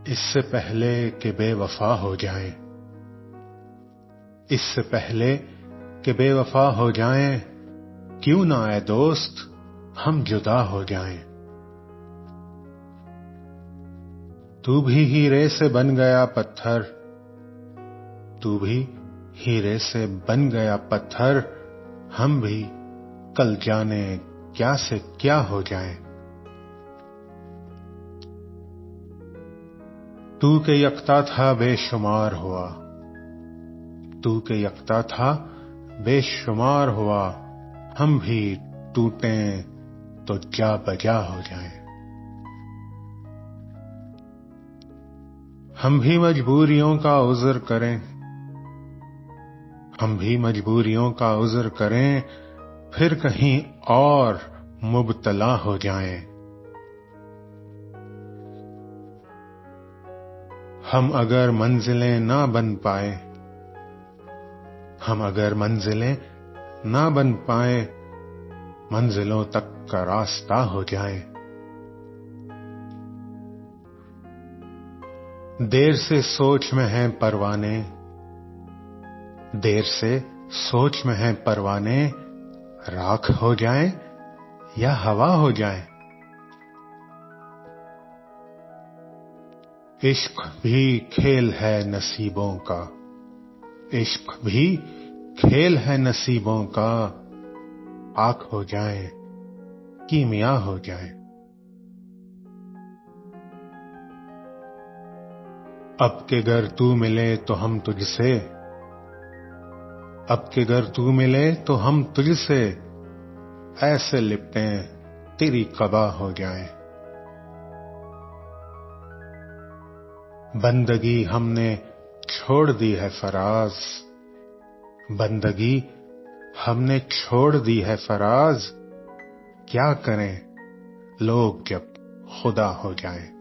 اس سے پہلے کہ بے وفا ہو جائیں، اس سے پہلے کہ بے وفا ہو جائیں، کیوں نہ اے دوست ہم جدا ہو جائیں۔ تو بھی ہیرے سے بن گیا پتھر، تو بھی ہیرے سے بن گیا پتھر، ہم بھی کل جانے کیا سے کیا ہو جائیں۔ تو کہ یکتا تھا بے شمار ہوا، تو کہ یکتا تھا بے شمار ہوا، ہم بھی ٹوٹیں تو جا بجا ہو جائیں۔ ہم بھی مجبوریوں کا عذر کریں، ہم بھی مجبوریوں کا عذر کریں، پھر کہیں اور مبتلا ہو جائیں۔ ہم اگر منزلیں نہ بن پائیں، ہم اگر منزلیں نہ بن پائیں، منزلوں تک کا راستہ ہو جائیں۔ دیر سے سوچ میں ہیں پروانے، دیر سے سوچ میں ہیں پروانے، راکھ ہو جائیں یا ہوا ہو جائیں۔ عشق بھی کھیل ہے نصیبوں کا، عشق بھی کھیل ہے نصیبوں کا، خاک ہو جائیں کیمیا ہو جائیں۔ اب کہ گر تو ملے تو ہم تجھ سے، اب کہ گر تو ملے تو ہم تجھ سے، ایسے لپٹیں تیری قبا ہو جائیں۔ بندگی ہم نے چھوڑ دی ہے فراز، بندگی ہم نے چھوڑ دی ہے فراز، کیا کریں لوگ جب خدا ہو جائیں۔